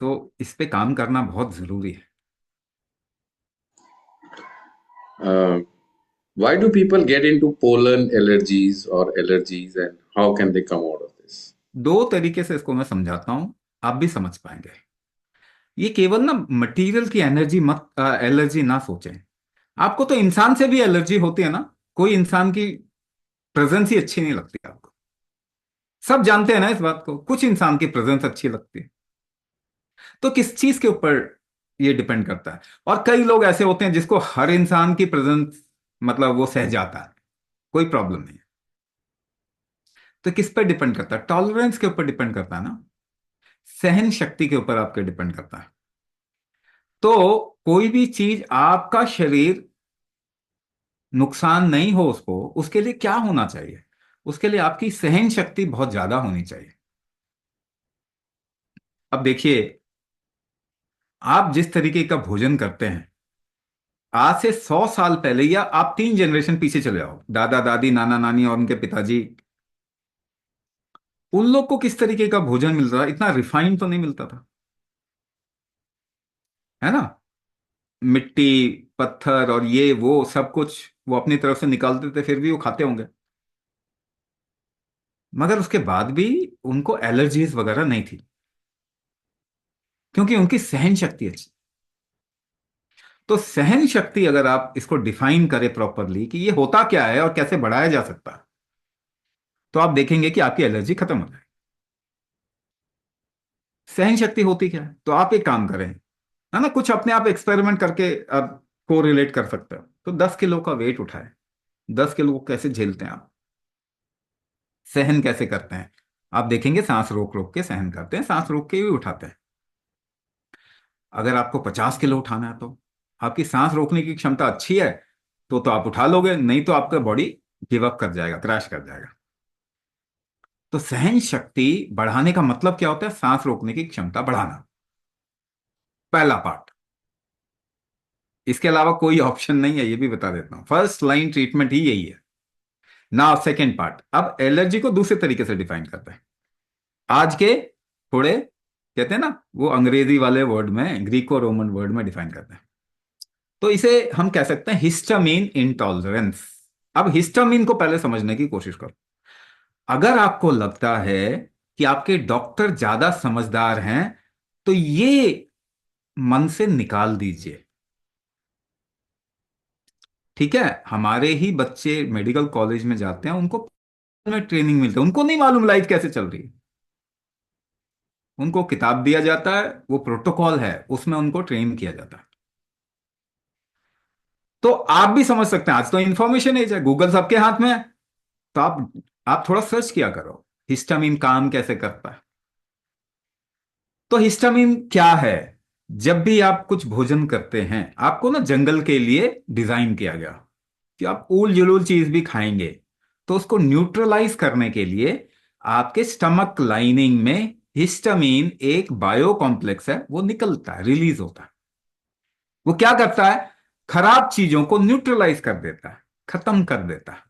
तो इस पे काम करना बहुत जरूरी है। Uh, why do people get into pollen allergies or allergies, and how can they come out of this? 2 तरीके से इसको मैं समझाता हूं, आप भी समझ पाएंगे। ये केवल ना मटेरियल की एनर्जी मत एलर्जी ना सोचें। आपको तो इंसान से भी एलर्जी होती है ना, कोई इंसान की प्रेजेंस ही अच्छी नहीं लगती आपको। सब जानते हैं ना इस बात को, कुछ इंसान की प्रेजेंस अच्छी लगती है। तो किस चीज के ऊपर ये डिपेंड करता है। और कई लोग ऐसे होते हैं जिसको हर इंसान की प्रेजेंस मतलब वो सह जाता है, कोई प्रॉब्लम नहीं है। तो किस पर डिपेंड करता है? टॉलरेंस के ऊपर डिपेंड करता है ना, सहन शक्ति के ऊपर आपके डिपेंड करता है। तो कोई भी चीज आपका शरीर नुकसान नहीं हो उसको, उसके लिए क्या होना चाहिए? उसके लिए आपकी सहन शक्ति बहुत ज्यादा होनी चाहिए। अब देखिए, आप जिस तरीके का भोजन करते हैं, आज से 100 साल पहले, या आप 3 जनरेशन पीछे चले जाओ, दादा दादी नाना नानी और उनके पिताजी, उन लोग को किस तरीके का भोजन मिलता था? इतना रिफाइंड तो नहीं मिलता था, है ना। मिट्टी, पत्थर और ये वो सब कुछ वो अपनी तरफ से निकालते थे, फिर भी वो खाते होंगे। मगर उसके बाद भी उनको एलर्जीज वगैरह नहीं थी, क्योंकि उनकी सहन शक्ति अच्छी। तो सहन शक्ति अगर आप इसको डिफाइन करें प्रॉपरली कि ये होता क्या है और कैसे बढ़ाया जा सकता है, तो आप देखेंगे कि आपकी एलर्जी खत्म हो जाएगी। सहन शक्ति होती क्या है? तो आप एक काम करें, है ना, कुछ अपने आप एक्सपेरिमेंट करके आप को रिलेट कर सकते हो। तो 10 किलो का वेट उठाए, 10 किलो को कैसे झेलते हैं आप, सहन कैसे करते हैं? आप देखेंगे सांस रोक रोक के सहन करते हैं, सांस रोक के भी उठाते हैं। अगर आपको 50 किलो उठाना है, तो आपकी सांस रोकने की क्षमता अच्छी है तो आप उठा लोगे, नहीं तो आपका बॉडी गिव अप कर जाएगा, क्रैश कर जाएगा। तो सहन शक्ति बढ़ाने का मतलब क्या होता है? सांस रोकने की क्षमता बढ़ाना, पहला पार्ट। इसके अलावा कोई ऑप्शन नहीं है, ये भी बता देता हूं। फर्स्ट लाइन ट्रीटमेंट ही यही है ना। सेकेंड पार्ट, अब एलर्जी को दूसरे तरीके से डिफाइन करते हैं, आज के थोड़े कहते हैं ना, वो अंग्रेजी वाले वर्ड में, ग्रीको रोमन वर्ड में डिफाइन करते हैं। तो इसे हम कह सकते हैं हिस्टामिन इंटॉलरेंस। अब हिस्टामिन को पहले समझने की कोशिश करो। अगर आपको लगता है कि आपके डॉक्टर ज्यादा समझदार हैं, तो ये मन से निकाल दीजिए। ठीक है, हमारे ही बच्चे मेडिकल कॉलेज में जाते हैं, उनको में ट्रेनिंग मिलती है, उनको नहीं मालूम लाइफ कैसे चल रही है। उनको किताब दिया जाता है, वो प्रोटोकॉल है, उसमें उनको ट्रेन किया जाता है। तो आप भी समझ सकते हैं, आज तो इंफॉर्मेशन एज है, गूगल सबके हाथ में है। तो आप थोड़ा सर्च किया करो, हिस्टामिन काम कैसे करता है। तो हिस्टामिन क्या है? जब भी आप कुछ भोजन करते हैं, आपको ना जंगल के लिए डिजाइन किया गया कि आप उल जुलूल चीज भी खाएंगे, तो उसको न्यूट्रलाइज करने के लिए आपके स्टमक लाइनिंग में हिस्टामिन एक बायो कॉम्प्लेक्स है, वो निकलता है, रिलीज होता है। वो क्या करता है? खराब चीजों को न्यूट्रलाइज कर देता है, खत्म कर देता है।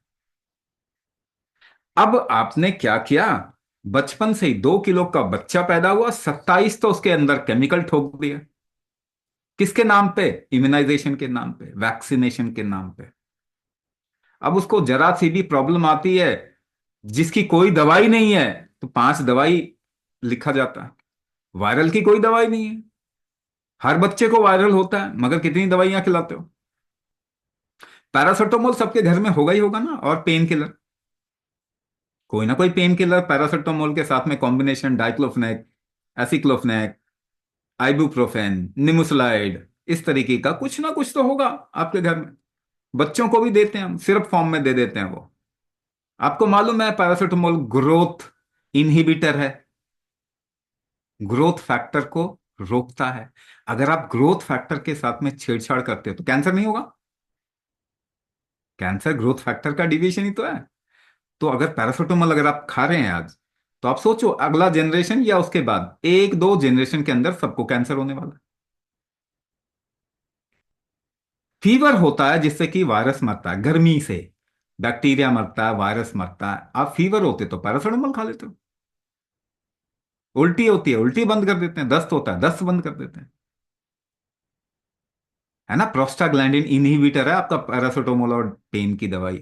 अब आपने क्या किया? बचपन से ही 2 किलो का बच्चा पैदा हुआ, 27 तो उसके अंदर केमिकल ठोक दिया। किसके नाम पे? इम्यूनाइजेशन के नाम पे, वैक्सीनेशन के नाम पे। अब उसको जरा सी भी प्रॉब्लम आती है जिसकी कोई दवाई नहीं है, तो 5 दवाई लिखा जाता है। वायरल की कोई दवाई नहीं है, हर बच्चे को वायरल होता है, मगर कितनी दवाइयां खिलाते हो? पैरासिटामोल सबके घर में होगा ही होगा ना, और पेन किलर, कोई ना कोई पेन किलर पैरासिटामोल के साथ में कॉम्बिनेशन, डाइक्लोफेनेक, एसिक्लोफेनेक, आइबुप्रोफेन, निमुसलाइड, इस तरीके का कुछ ना कुछ तो होगा आपके घर में। बच्चों को भी देते हैं हम, सिर्फ फॉर्म में दे देते हैं वो। आपको मालूम है पैरासिटामोल ग्रोथ इनहिबिटर है, ग्रोथ फैक्टर को रोकता है। अगर आप ग्रोथ फैक्टर के साथ में छेड़छाड़ करते हो तो कैंसर नहीं होगा। कैंसर ग्रोथ फैक्टर का डिविएशन ही तो है। तो अगर पैरासिटामोल अगर आप खा रहे हैं आज, तो आप सोचो अगला जनरेशन या उसके बाद 1-2 जनरेशन के अंदर सबको कैंसर होने वाला है। फीवर होता है जिससे कि वायरस मरता है, गर्मी से बैक्टीरिया मरता है, वायरस मरता है। आप फीवर होते तो पैरासिटामोल खा लेते हो। उल्टी होती है, उल्टी बंद कर देते हैं। दस्त होता है, दस्त बंद कर देते हैं, है ना। प्रोस्टाग्लैंडिन इनहिबिटर है आपका पैरासिटामोल और पेन की दवाई।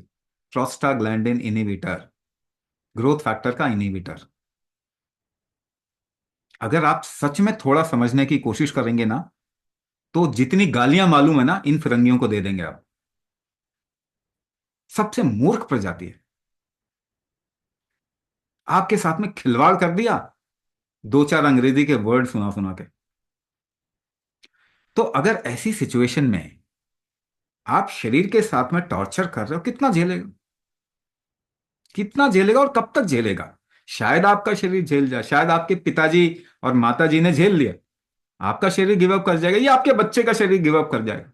प्रोस्टाग्लैंडिन इनहिबिटर, ग्रोथ फैक्टर का इनहिबिटर। अगर आप सच में थोड़ा समझने की कोशिश करेंगे ना, तो जितनी गालियां मालूम है ना, इन फिरंगियों को दे देंगे आप। सबसे मूर्ख प्रजाति है, आपके साथ में खिलवाड़ कर दिया, 2-4 अंग्रेजी के वर्ड सुना सुना के। तो अगर ऐसी सिचुएशन में आप शरीर के साथ में टॉर्चर कर रहे हो, कितना झेलेगा? कितना झेलेगा और कब तक झेलेगा? शायद आपका शरीर झेल जाए, शायद आपके पिताजी और माताजी ने झेल लिया, आपका शरीर गिव अप कर जाएगा, या आपके बच्चे का शरीर गिव अप कर जाएगा।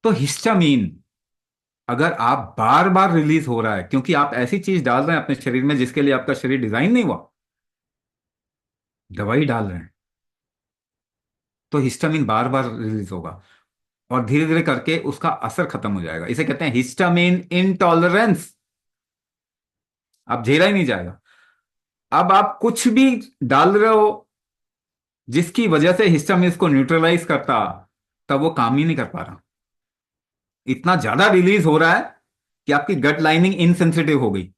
तो हिस्टामीन अगर आप बार बार रिलीज हो रहा है, क्योंकि आप ऐसी चीज डाल रहे हैं अपने शरीर में जिसके लिए आपका शरीर डिजाइन नहीं हुआ, दवाई डाल रहे हैं, तो हिस्टामिन बार बार रिलीज होगा और धीरे धीरे करके उसका असर खत्म हो जाएगा। इसे कहते हैं हिस्टामिन इंटॉलरेंस। आप झेला ही नहीं जाएगा। अब आप कुछ भी डाल रहे हो जिसकी वजह से हिस्टामिन को न्यूट्रलाइज करता, तब वो काम ही नहीं कर पा रहा। इतना ज्यादा रिलीज हो रहा है कि आपकी गट लाइनिंग इनसेंसिटिव हो गई,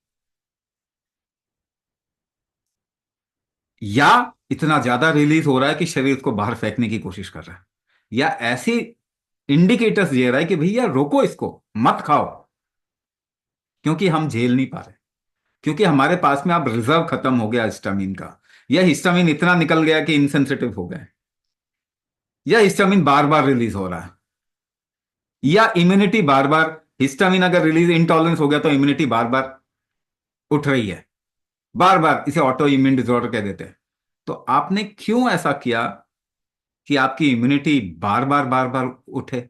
या इतना ज्यादा रिलीज हो रहा है कि शरीर उसको बाहर फेंकने की कोशिश कर रहा है, या ऐसी इंडिकेटर्स दे रहा है कि भैया रोको, इसको मत खाओ, क्योंकि हम झेल नहीं पा रहे, क्योंकि हमारे पास में अब रिजर्व खत्म हो गया हिस्टामिन का, या हिस्टामिन इतना निकल गया कि इनसेंसिटिव हो गए, या हिस्टामिन बार बार रिलीज हो रहा है, या इम्यूनिटी बार बार, हिस्टामिन अगर रिलीज इंटॉलरेंस हो गया तो इम्यूनिटी बार बार उठ रही है, बार बार। इसे ऑटो इम्यून डिसऑर्डर कह देते हैं। तो आपने क्यों ऐसा किया कि आपकी इम्यूनिटी बार बार उठे?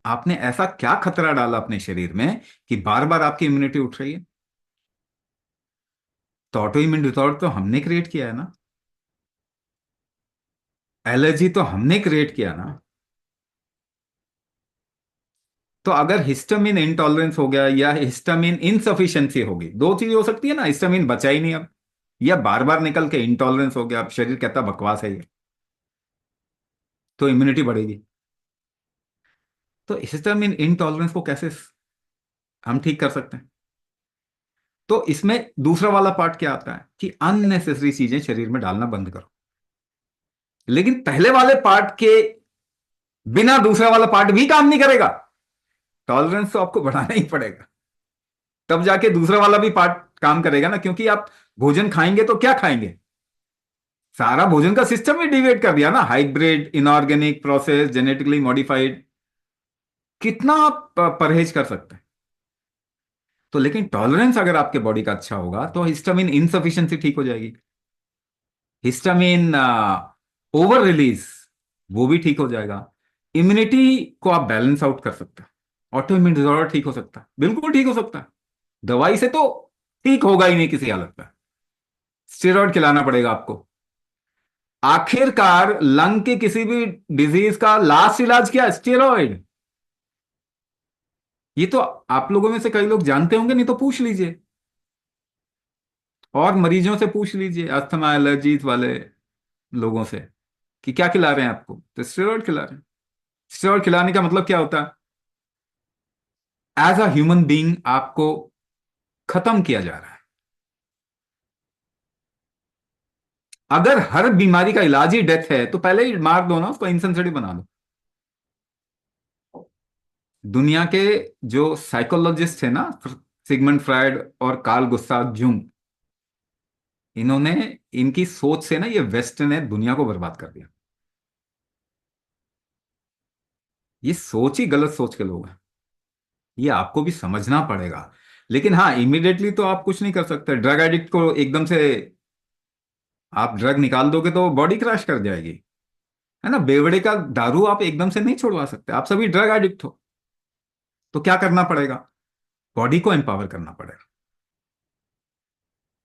आपने ऐसा क्या खतरा डाला अपने शरीर में कि बार बार आपकी इम्यूनिटी उठ रही है? तो ऑटो इम्यून डिसऑर्डर तो हमने क्रिएट किया है ना, एलर्जी तो हमने क्रिएट किया ना। तो अगर हिस्टामिन इंटॉलरेंस हो गया या हिस्टामिन इनसफिशिएंसी होगी, दो चीज हो सकती है ना, हिस्टामिन बचा ही नहीं अब, या बार बार निकल के इंटॉलरेंस हो गया, अब शरीर कहता बकवास है ये, तो इम्यूनिटी बढ़ेगी। तो हिस्टामिन इंटॉलरेंस को कैसे हम ठीक कर सकते हैं? तो इसमें दूसरा वाला पार्ट क्या आता है कि अननेसेसरी चीजें शरीर में डालना बंद करो। लेकिन पहले वाले पार्ट के बिना दूसरा वाला पार्ट भी काम नहीं करेगा, टॉलरेंस तो आपको बढ़ाना ही पड़ेगा, तब जाके दूसरा वाला भी पार्ट काम करेगा ना। क्योंकि आप भोजन खाएंगे तो क्या खाएंगे? सारा भोजन का सिस्टम ही डिवाइड कर दिया ना, hybrid, inorganic, process, genetically modified, कितना आप परहेज कर सकते हैं? तो लेकिन टॉलरेंस अगर आपके बॉडी का अच्छा होगा तो हिस्टामिन इनसफिशिएंसी ठीक हो जाएगी, हिस्टामिन ओवर रिलीज वो भी ठीक हो जाएगा, इम्यूनिटी को आप बैलेंस आउट कर सकते हैं, ऑटो इम्यून डिसऑर्डर ठीक हो सकता है, बिल्कुल ठीक हो सकता है। दवाई से तो ठीक होगा ही नहीं किसी हालत में, स्टेरॉइड खिलाना पड़ेगा आपको। आखिरकार लंग के किसी भी डिजीज का लास्ट इलाज क्या है? स्टेरॉइड। ये तो आप लोगों में से कई लोग जानते होंगे, नहीं तो पूछ लीजिए, और मरीजों से पूछ लीजिए, अस्थमा एलर्जीज वाले लोगों से, कि क्या खिला रहे हैं आपको, तो स्टेरॉइड खिला रहे हैं। स्टेरॉइड खिलाने का मतलब क्या होता है? एज अ ह्यूमन बीइंग आपको खत्म किया जा रहा है। अगर हर बीमारी का इलाज ही डेथ है तो पहले ही मार दो ना उसको, इंसेंसिटिव बना दो। दुनिया के जो साइकोलॉजिस्ट थे ना, सिगमंड फ्रायड और कार्ल गुस्ताव जूंग, इन्होंने, इनकी सोच से ना ये वेस्ट ने दुनिया को बर्बाद कर दिया। ये सोच ही गलत सोच के लोग हैं, ये आपको भी समझना पड़ेगा। लेकिन हाँ, इमीडिएटली तो आप कुछ नहीं कर सकते। ड्रग एडिक्ट को एकदम से आप ड्रग निकाल दोगे तो बॉडी क्रैश कर जाएगी, है ना। बेवड़े का दारू आप एकदम से नहीं छुड़वा सकते, आप सभी ड्रग एडिक्ट हो। तो क्या करना पड़ेगा? बॉडी को एम्पावर करना पड़ेगा,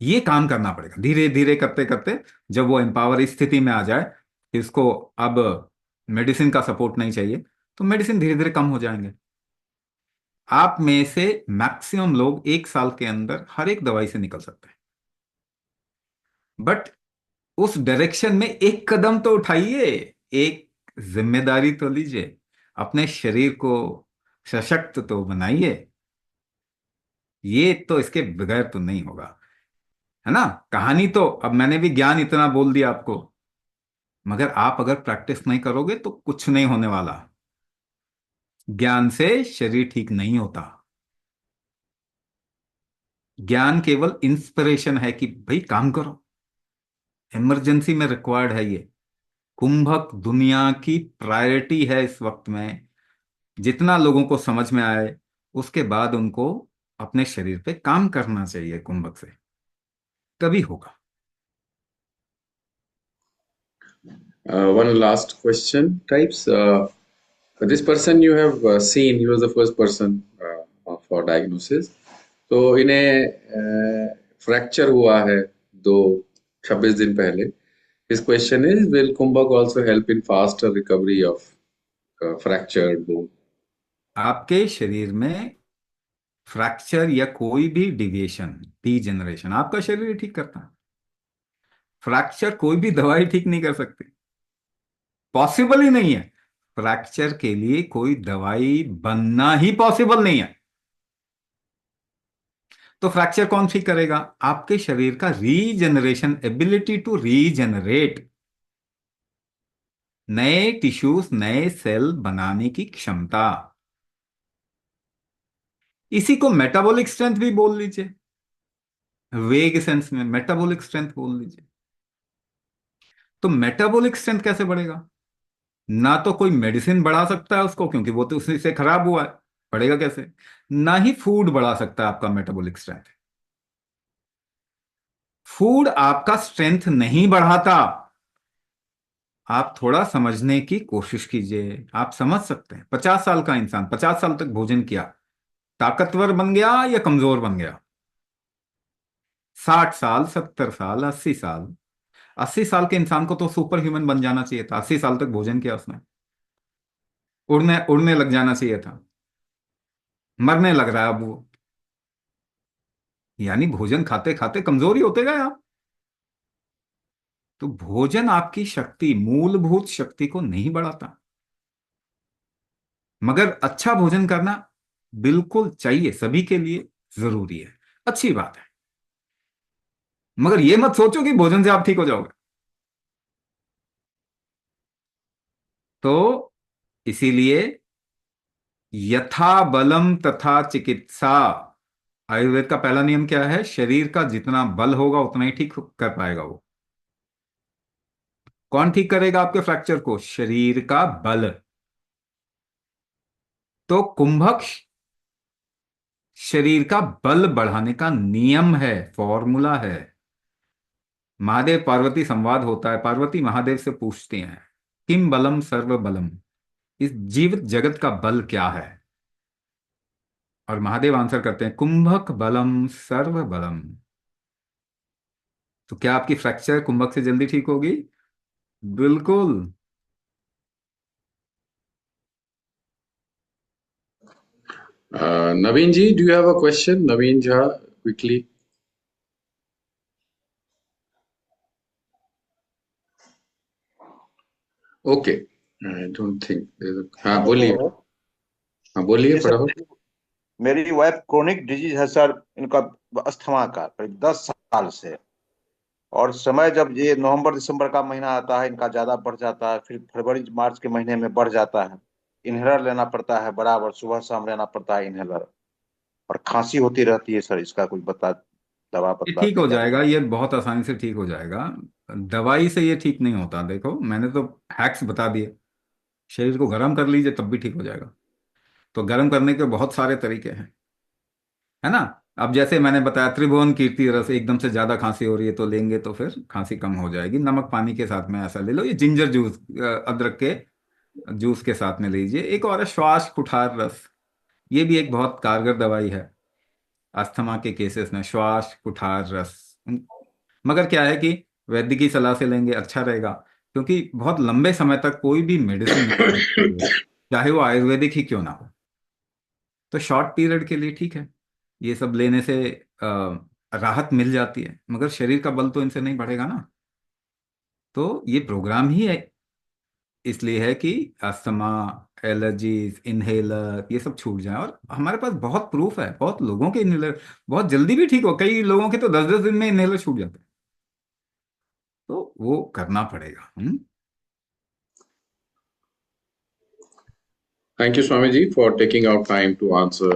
ये काम करना पड़ेगा धीरे धीरे करते करते। जब वो एम्पावर स्थिति में आ जाए कि इसको अब मेडिसिन का सपोर्ट नहीं चाहिए, तो मेडिसिन धीरे धीरे कम हो जाएंगे। आप में से मैक्सिमम लोग 1 साल के अंदर हर एक दवाई से निकल सकते हैं, बट उस डायरेक्शन में एक कदम तो उठाइए, एक जिम्मेदारी तो लीजिए, अपने शरीर को सशक्त तो बनाइए। ये तो इसके बगैर तो नहीं होगा, है ना। कहानी तो अब मैंने भी ज्ञान इतना बोल दिया आपको, मगर आप अगर प्रैक्टिस नहीं करोगे तो कुछ नहीं होने वाला। ज्ञान से शरीर ठीक नहीं होता, ज्ञान केवल इंस्पिरेशन है कि भाई काम करो, इमरजेंसी में रिक्वायर्ड है ये। कुंभक दुनिया की प्रायोरिटी है इस वक्त में, जितना लोगों को समझ में आए उसके बाद उनको अपने शरीर पे काम करना चाहिए कुंभक से, तभी होगा। One last question, types. This person you have seen, he was the first person for diagnosis. तो इन्हें फ्रैक्चर हुआ है दो 26 दिन पहले. His question is, will Kumbhak also help in faster recovery of fractured bone? आपके शरीर में फ्रैक्चर या कोई भी डिविएशन, डीजेनरेशन आपका शरीर ही ठीक करता है। फ्रैक्चर कोई भी दवाई ठीक नहीं कर सकती, पॉसिबल ही नहीं है। फ्रैक्चर के लिए कोई दवाई बनना ही पॉसिबल नहीं है। तो फ्रैक्चर कौन ठीक करेगा? आपके शरीर का रीजनरेशन, एबिलिटी टू रीजनरेट, नए टिश्यूज, नए सेल बनाने की क्षमता। इसी को मेटाबॉलिक स्ट्रेंथ भी बोल लीजिए, वेग सेंस में मेटाबॉलिक स्ट्रेंथ बोल लीजिए। तो मेटाबॉलिक स्ट्रेंथ कैसे बढ़ेगा? ना तो कोई मेडिसिन बढ़ा सकता है उसको, क्योंकि वो तो उसी से खराब हुआ है, बढ़ेगा कैसे? ना ही फूड बढ़ा सकता है आपका मेटाबॉलिक स्ट्रेंथ। फूड आपका स्ट्रेंथ नहीं बढ़ाता। आप थोड़ा समझने की कोशिश कीजिए, आप समझ सकते हैं 50 साल का इंसान 50 साल तक भोजन किया, ताकतवर बन गया या कमजोर बन गया? 60 साल, 70 साल, 80 साल, 80 साल के इंसान को तो सुपर ह्यूमन बन जाना चाहिए था। 80 साल तक भोजन किया उसने, उड़ने उड़ने लग जाना चाहिए था, मरने लग रहा है अब वो। यानी भोजन खाते खाते कमजोरी होते गए आप। तो भोजन आपकी शक्ति, मूलभूत शक्ति को नहीं बढ़ाता, मगर अच्छा भोजन करना बिल्कुल चाहिए, सभी के लिए जरूरी है, अच्छी बात है। मगर ये मत सोचो कि भोजन से आप ठीक हो जाओगे। तो इसीलिए यथा बलम तथा चिकित्सा, आयुर्वेद का पहला नियम क्या है? शरीर का जितना बल होगा उतना ही ठीक कर पाएगा वो। कौन ठीक करेगा आपके फ्रैक्चर को? शरीर का बल। तो कुंभक शरीर का बल बढ़ाने का नियम है, फॉर्मूला है। महादेव पार्वती संवाद होता है, पार्वती महादेव से पूछती हैं, किम बलम सर्व बलम, इस जीवित जगत का बल क्या है? और महादेव आंसर करते हैं, कुंभक बलम सर्व बलम। तो क्या आपकी फ्रैक्चर कुंभक से जल्दी ठीक होगी? बिल्कुल। Naveen ji, do you have a question? Naveen Jha, quickly. Okay. I don't think there's a. हाँ बोलिए, हाँ बोलिए जी सर, फटाफट. मेरी वाइफ क्रोनिक डिजीज है सर, इनका अस्थमा का करीब 10 साल से। और समय जब ये नवंबर दिसंबर का महीना आता है इनका ज्यादा बढ़ जाता है, फिर फरवरी मार्च के महीने में बढ़ जाता है। इनहेलर लेना पड़ता है बराबर, सुबह शाम लेना पड़ता है इनहेलर। और खांसी होती रहती है सर, इसका कुछ दवा ये बतला ठीक दें हो क्या? जाएगा, ये बहुत आसानी से ठीक हो जाएगा। दवाई से ये ठीक नहीं होता। देखो मैंने तो हैक्स बता दिए। शरीर को गर्म कर लीजिए तब भी ठीक हो जाएगा। तो गर्म करने के बहुत सारे तरीके हैं, है ना? अब जैसे मैंने बताया, त्रिभुवन कीर्ति रस, एकदम से ज्यादा खांसी हो रही है तो लेंगे तो फिर खांसी कम हो जाएगी। नमक पानी के साथ में ऐसा ले लो। ये जिंजर जूस, अदरक के जूस के साथ में लीजिए। एक और है श्वास कुठार रस, ये भी एक बहुत कारगर दवाई है अस्थमा के केसेस में, श्वास कुठार रस। मगर क्या है कि वैद्य की सलाह से लेंगे अच्छा रहेगा, क्योंकि बहुत लंबे समय तक कोई भी मेडिसिन नहीं काम करती है, चाहे वो आयुर्वेदिक ही क्यों ना हो। तो शॉर्ट पीरियड के लिए ठीक है, ये सब लेने से राहत मिल जाती है, मगर शरीर का बल तो इनसे नहीं बढ़ेगा ना। तो ये प्रोग्राम ही है, इसलिए है कि अस्थमा, एलर्जीज, इनहेलर ये सब छूट जाए। और हमारे पास बहुत प्रूफ है, बहुत लोगों के इनहेलर बहुत जल्दी भी ठीक हो, कई लोगों के तो 10-10 दिन में इनहेलर छूट जाते हैं। तो वो करना पड़ेगा। Thank you, Swamiji, for taking out time to answer